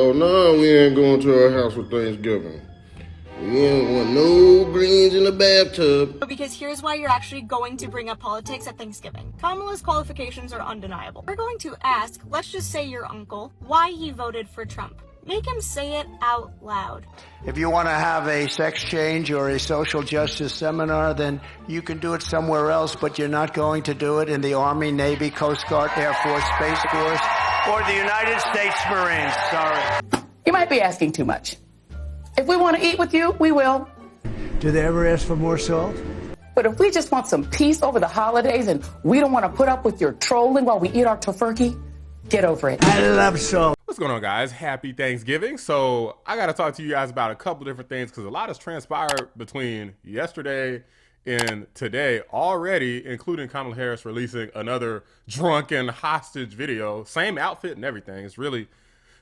hell no, we ain't going to our house for Thanksgiving. We ain't want no greens in the bathtub. Because here's why you're actually going to bring up politics at Thanksgiving. Kamala's qualifications are undeniable. We're going to ask, let's just say your uncle, why he voted for Trump. Make him say it out loud. If you want to have a sex change or a social justice seminar, then you can do it somewhere else, but you're not going to do it in the Army, Navy, Coast Guard, Air Force, Space Force, or the United States Marines. Sorry. You might be asking too much. If we want to eat with you, we will. Do they ever ask for more salt? But if we just want some peace over the holidays and we don't want to put up with your trolling while we eat our tofurkey, get over it. I love salt. What's going on, guys? Happy Thanksgiving. So I got to talk to you guys about a couple different things because a lot has transpired between yesterday and today already, including Kamala Harris releasing another drunken hostage video. Same outfit and everything. It's really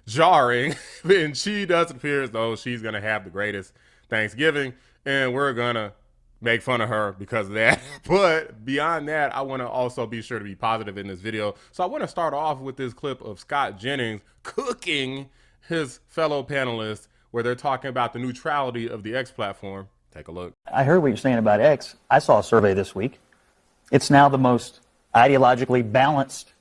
jarring. And she does appear as though she's going to have the greatest Thanksgiving. And we're going to make fun of her because of that. But beyond that, I want to also be sure to be positive in this video. So I want to start off with this clip of Scott Jennings cooking his fellow panelists where they're talking about the neutrality of the X platform. Take a look. I heard what you're saying about X. I saw a survey this week. It's now the most ideologically balanced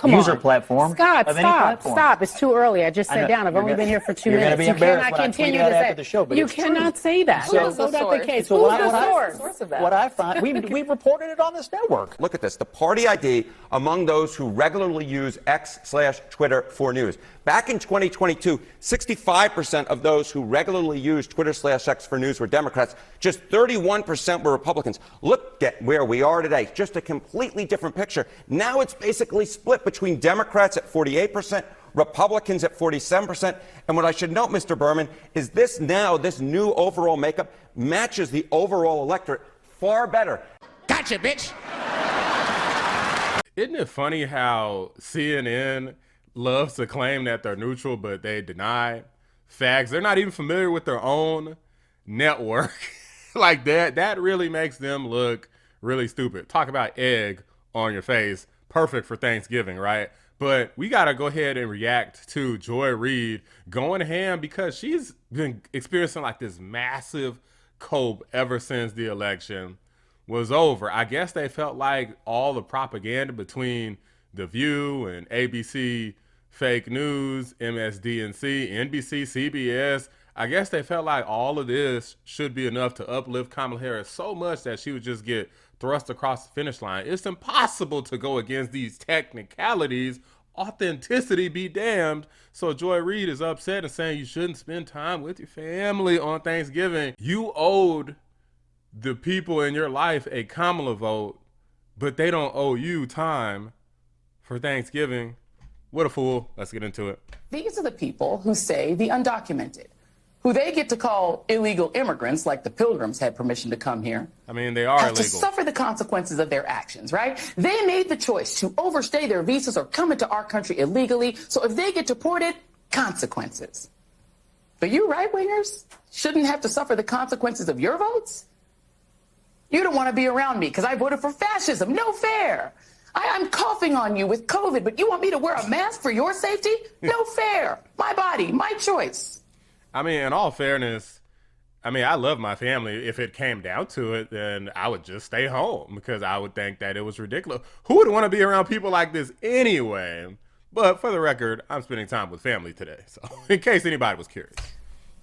user platform. Scott, of any platform. stop. It's too early. I just sat down. I've only been here for 2 minutes. Be you cannot continue to say the show, but you cannot say that. So, That's not the case. So Who's the source of that? What I find, we reported it on this network. Look at this, the party ID among those who regularly use X/Twitter for news. Back in 2022, 65% of those who regularly use Twitter/X for news were Democrats. Just 31% were Republicans. Look at where we are today. Just a completely different picture. Now it's basically split between Democrats at 48%, Republicans at 47%. And what I should note, Mr. Berman, is this new overall makeup matches the overall electorate far better. Gotcha, bitch. Isn't it funny how CNN loves to claim that they're neutral, but they deny facts? They're not even familiar with their own network. Like that really makes them look really stupid. Talk about egg on your face. Perfect for Thanksgiving, right? But we got to go ahead and react to Joy Reid going ham because she's been experiencing like this massive cope ever since the election was over. I guess they felt like all the propaganda between The View and ABC fake news, MSDNC, NBC, CBS, I guess they felt like all of this should be enough to uplift Kamala Harris so much that she would just get thrust across the finish line. It's impossible to go against these technicalities. Authenticity be damned. So Joy Reid is upset and saying you shouldn't spend time with your family on Thanksgiving. You owed the people in your life a Kamala vote, but they don't owe you time for Thanksgiving. What a fool. Let's get into it. These are the people who say the undocumented, who they get to call illegal immigrants, like the Pilgrims had permission to come here. I mean, they are have illegal. to suffer the consequences of their actions, right? They made the choice to overstay their visas or come into our country illegally. So if they get deported, consequences. But you right-wingers shouldn't have to suffer the consequences of your votes? You don't want to be around me because I voted for fascism. No fair. I'm coughing on you with COVID, but you want me to wear a mask for your safety? No fair. My body, my choice. I mean, in all fairness, I mean, I love my family. If it came down to it, then I would just stay home because I would think that it was ridiculous. Who would want to be around people like this anyway? But for the record, I'm spending time with family today. So in case anybody was curious.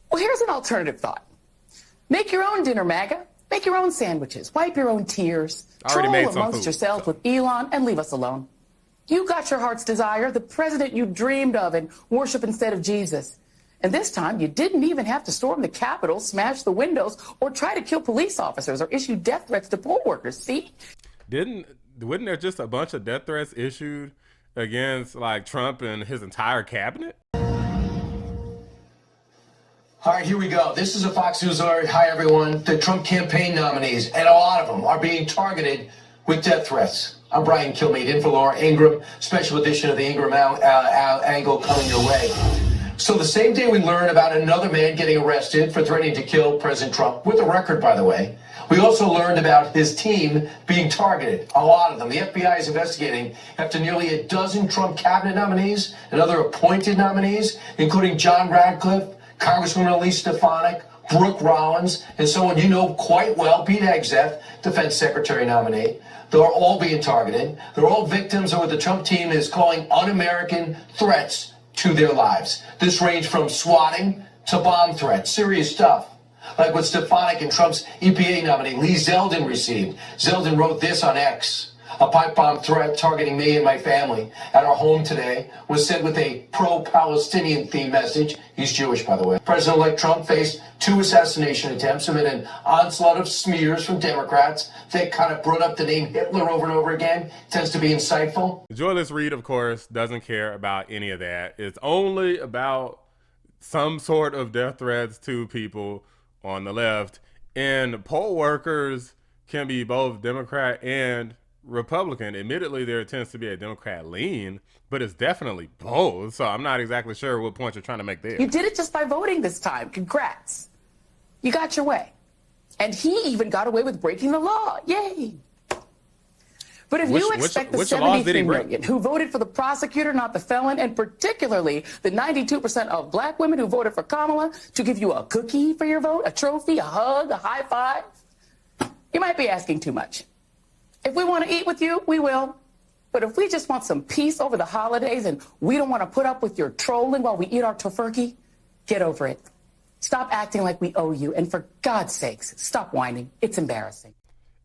Well, here's an alternative thought. Make your own dinner, MAGA. Make your own sandwiches. Wipe your own tears. Troll amongst yourselves with Elon and leave us alone. You got your heart's desire, the president you dreamed of, and worship instead of Jesus. And this time, you didn't even have to storm the Capitol, smash the windows, or try to kill police officers or issue death threats to poll workers. See? Wasn't there just a bunch of death threats issued against like Trump and his entire cabinet? All right, here we go. This is a Fox News alert. Hi, everyone. The Trump campaign nominees, and a lot of them, are being targeted with death threats. I'm Brian Kilmeade, in for Laura Ingraham, special edition of the Ingraham Angle coming your way. So the same day we learn about another man getting arrested for threatening to kill President Trump, with a record, by the way, We also learned about his team being targeted, a lot of them. The FBI is investigating after nearly a dozen Trump cabinet nominees and other appointed nominees, including John Radcliffe, Congresswoman Elise Stefanik, Brooke Rollins, and someone you know quite well, Pete Hegseth, Defense Secretary nominee. They're all being targeted. They're all victims of what the Trump team is calling un-American threats to their lives. This ranged from swatting to bomb threats, serious stuff. Like what Stefanik and Trump's EPA nominee Lee Zeldin received. Zeldin wrote this on X. A pipe bomb threat targeting me and my family at our home today was sent with a pro-Palestinian themed message. He's Jewish, by the way. President-elect Trump faced 2 assassination attempts amid an onslaught of smears from Democrats. They kind of brought up the name Hitler over and over again. Tends to be insightful. Joy Reid, of course, doesn't care about any of that. It's only about some sort of death threats to people on the left. And poll workers can be both Democrat and Republican. Admittedly, there tends to be a Democrat lean, but it's definitely both. So I'm not exactly sure what point you're trying to make there. You did it just by voting this time. Congrats. You got your way. And he even got away with breaking the law. Yay. But if you expect the 73 million who voted for the prosecutor, not the felon, and particularly the 92% of black women who voted for Kamala to give you a cookie for your vote, a trophy, a hug, a high five, you might be asking too much. If we want to eat with you, we will. But if we just want some peace over the holidays and we don't want to put up with your trolling while we eat our tofurkey, get over it. Stop acting like we owe you. And for God's sakes, stop whining. It's embarrassing.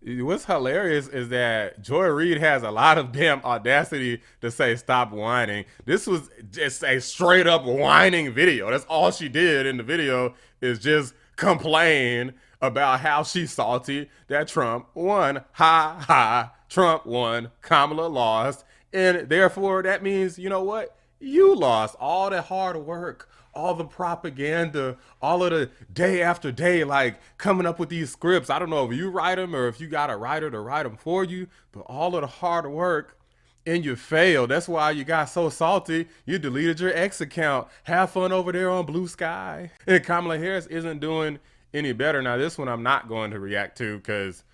What's hilarious is that Joy Reid has a lot of damn audacity to say stop whining. This was just a straight up whining video. That's all she did in the video is just complain about how she's salty that Trump won. Ha ha, Trump won, Kamala lost. And therefore that means, you know what? You lost all that hard work, all the propaganda, all of the day after day, like coming up with these scripts. I don't know if you write them or if you got a writer to write them for you, but all of the hard work and you failed. That's why you got so salty. You deleted your X account. Have fun over there on Blue Sky. And Kamala Harris isn't doing any better. Now, this one I'm not going to react to because,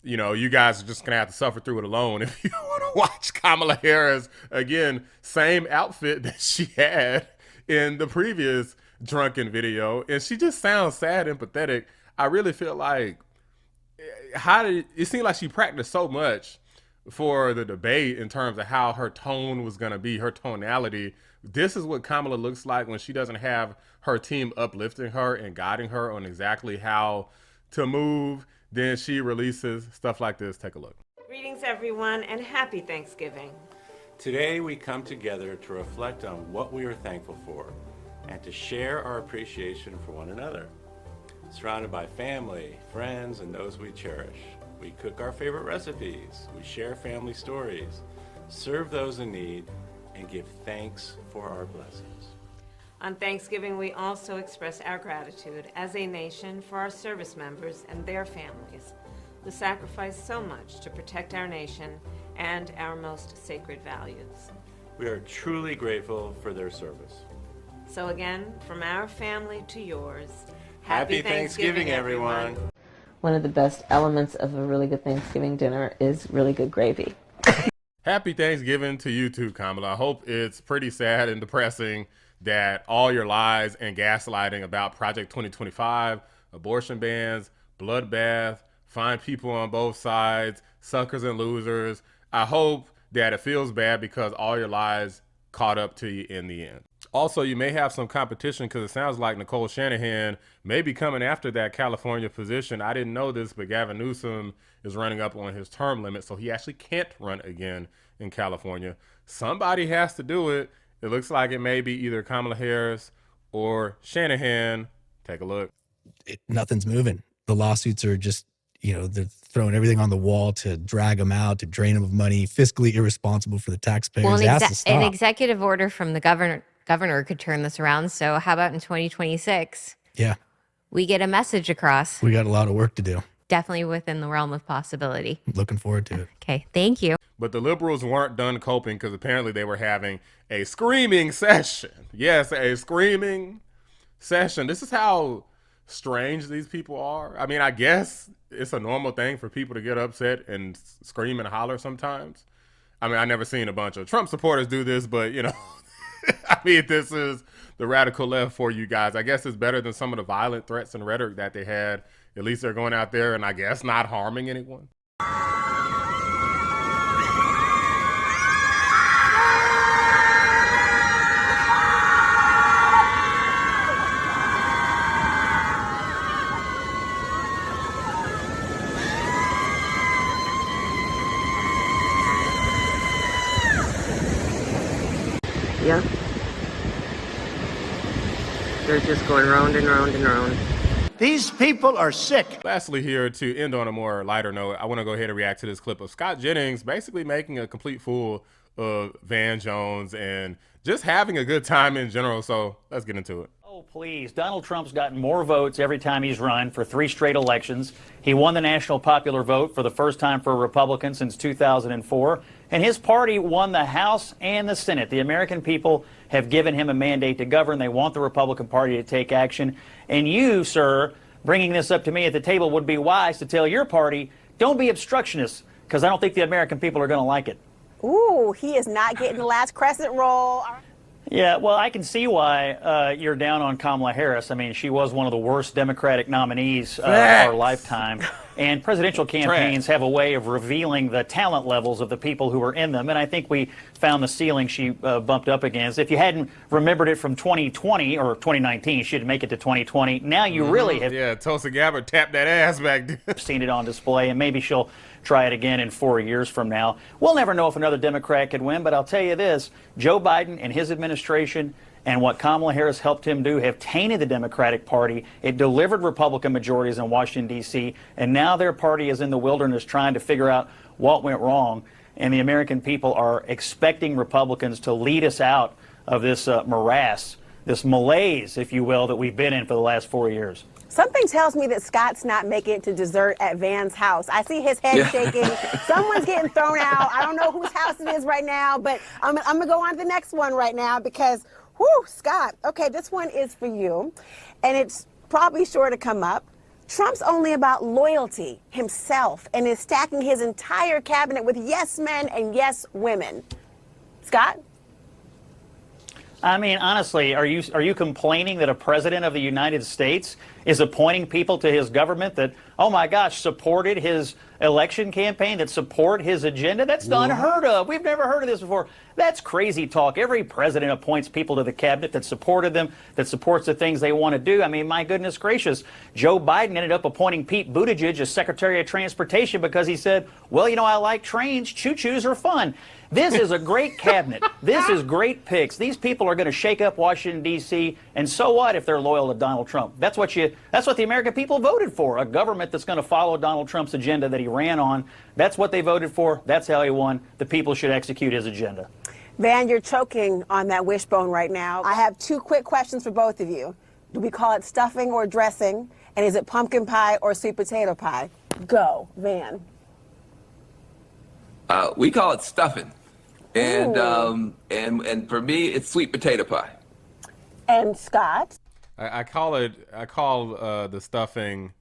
you know, you guys are just going to have to suffer through it alone if you want to watch Kamala Harris. Again, same outfit that she had in the previous drunken video, and she just sounds sad and pathetic. I really feel like it seemed like she practiced so much for the debate in terms of how her tone was going to be, her tonality. This is what Kamala looks like when she doesn't have her team uplifting her and guiding her on exactly how to move. Then she releases stuff like this. Take a look. Greetings, everyone, and happy Thanksgiving. Today we come together to reflect on what we are thankful for and to share our appreciation for one another. Surrounded by family, friends, and those we cherish, we cook our favorite recipes, we share family stories, serve those in need, and give thanks for our blessings. On Thanksgiving, we also express our gratitude as a nation for our service members and their families who sacrifice so much to protect our nation and our most sacred values. We are truly grateful for their service. So again, from our family to yours, Happy Thanksgiving, everyone. One of the best elements of a really good Thanksgiving dinner is really good gravy. Happy Thanksgiving to you too, Kamala. I hope it's pretty sad and depressing that all your lies and gaslighting about Project 2025, abortion bans, bloodbath, find people on both sides, suckers and losers. I hope that it feels bad because all your lies caught up to you in the end. Also, you may have some competition because it sounds like Nicole Shanahan may be coming after that California position. I didn't know this, but Gavin Newsom is running up on his term limit, so he actually can't run again in California. Somebody has to do it. It looks like it may be either Kamala Harris or Shanahan. Take a look. Nothing's moving. The lawsuits are just, they're throwing everything on the wall to drag them out, to drain them of money, fiscally irresponsible for the taxpayers. Well, It has to stop. an executive order from the governor could turn this around. So how about in 2026? Yeah, We get a message across, we got a lot of work to do. definitely within the realm of possibility. Looking forward to it. Okay, thank you. But the liberals weren't done coping because apparently they were having a screaming session. Yes, a screaming session. This is how strange these people are. I mean, I guess it's a normal thing for people to get upset and scream and holler sometimes. I mean, I never seen a bunch of Trump supporters do this, but you know, I mean, this is the radical left for you guys. I guess it's better than some of the violent threats and rhetoric that they had. At least they're going out there and I guess not harming anyone. Yeah. They're just going round and round and round. These people are sick. Lastly, here to end on a more lighter note, I want to go ahead and react to this clip of Scott Jennings basically making a complete fool of Van Jones and just having a good time in general. So let's get into it. Oh, please. Donald Trump's gotten more votes every time he's run for 3 straight elections. He won the national popular vote for the first time for a Republican since 2004. And his party won the House and the Senate. The American people have given him a mandate to govern. They want the Republican Party to take action. And you, sir, bringing this up to me at the table would be wise to tell your party, don't be obstructionists, because I don't think the American people are going to like it. Ooh, he is not getting the last crescent roll. Yeah, well, I can see why you're down on Kamala Harris. I mean, she was one of the worst Democratic nominees of our lifetime. And presidential campaigns have a way of revealing the talent levels of the people who are in them. And I think we found the ceiling she bumped up against. If you hadn't remembered it from 2020 or 2019, she didn't make it to 2020. Now you really have. Yeah, Tulsi Gabbard tapped that ass back then. Seen it on display, and maybe she'll try it again in 4 years from now. We'll never know if another Democrat could win, but I'll tell you this, Joe Biden and his administration and what Kamala Harris helped him do have tainted the Democratic Party. It delivered Republican majorities in Washington, D.C., and now their party is in the wilderness trying to figure out what went wrong. And the American people are expecting Republicans to lead us out of this morass, this malaise, if you will, that we've been in for the last 4 years. Something tells me that Scott's not making it to dessert at Van's house. I see his head shaking. Someone's getting thrown out. I don't know whose house it is right now, but I'm going to go on to the next one right now because, whew, Scott. Okay, this one is for you, and it's probably sure to come up. Trump's only about loyalty, himself, and is stacking his entire cabinet with yes men and yes women. Scott? I mean, honestly, are you complaining that a president of the United States is appointing people to his government that, oh my gosh, supported his election campaign, that support his agenda? That's unheard of. We've never heard of this before. That's crazy talk. Every president appoints people to the cabinet that supported them, that supports the things they want to do. I mean, my goodness gracious, Joe Biden ended up appointing Pete Buttigieg as Secretary of Transportation because he said, well, you know, I like trains. Choo-choos are fun. This is a great cabinet. This is great picks. These people are going to shake up Washington, D.C., and so what if they're loyal to Donald Trump? That's what the American people voted for, a government that's going to follow Donald Trump's agenda that he ran on. That's what they voted for. That's how he won. The people should execute his agenda. Van, you're choking on that wishbone right now. I have 2 quick questions for both of you. Do we call it stuffing or dressing? And is it pumpkin pie or sweet potato pie? Go, Van. We call it stuffing, and for me, it's sweet potato pie. And Scott? I call the stuffing.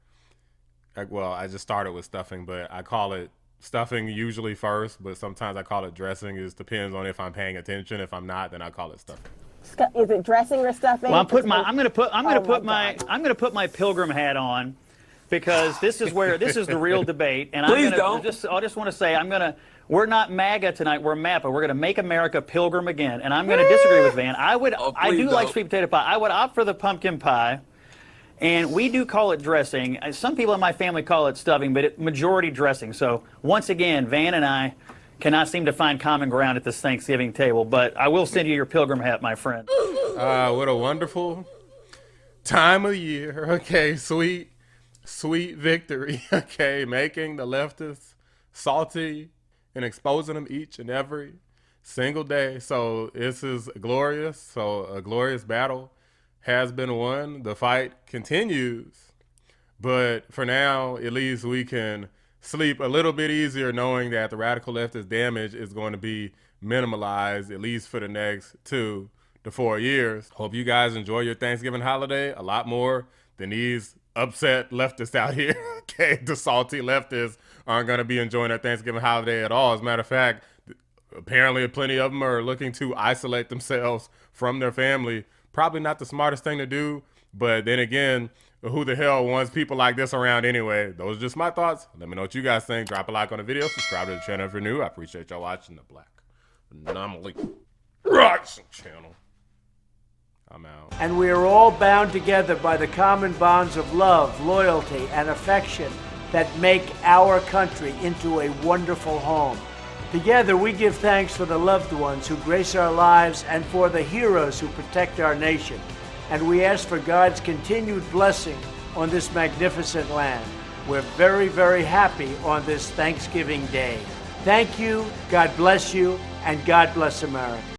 Well, I just started with stuffing, but I call it stuffing usually first. But sometimes I call it dressing. It just depends on if I'm paying attention. If I'm not, then I call it stuffing. Is it dressing or stuffing? Well, I'm going to put my pilgrim hat on, because this is the real debate. And I just want to say we're not MAGA tonight. We're MAPA. We're going to make America pilgrim again. And I'm going to disagree with Van. I do like sweet potato pie. I would opt for the pumpkin pie. And we do call it dressing. Some people in my family call it stuffing, but it's majority dressing. So once again, Van and I cannot seem to find common ground at this Thanksgiving table. But I will send you your pilgrim hat, my friend. What a wonderful time of year. Okay, sweet victory. Okay, making the leftists salty and exposing them each and every single day. So this is glorious. So a glorious battle has been won. The fight continues. But for now, at least we can sleep a little bit easier knowing that the radical leftist damage is going to be minimalized, at least for the next 2 to 4 years. Hope you guys enjoy your Thanksgiving holiday. A lot more then these upset leftists out here, okay, the salty leftists, aren't going to be enjoying their Thanksgiving holiday at all. As a matter of fact, apparently plenty of them are looking to isolate themselves from their family. Probably not the smartest thing to do, but then again, who the hell wants people like this around anyway? Those are just my thoughts. Let me know what you guys think. Drop a like on the video. Subscribe to the channel if you're new. I appreciate y'all watching the Black Anomaly Rising channel. I'm out. And we are all bound together by the common bonds of love, loyalty, and affection that make our country into a wonderful home. Together, we give thanks for the loved ones who grace our lives and for the heroes who protect our nation. And we ask for God's continued blessing on this magnificent land. We're very, very happy on this Thanksgiving Day. Thank you, God bless you, and God bless America.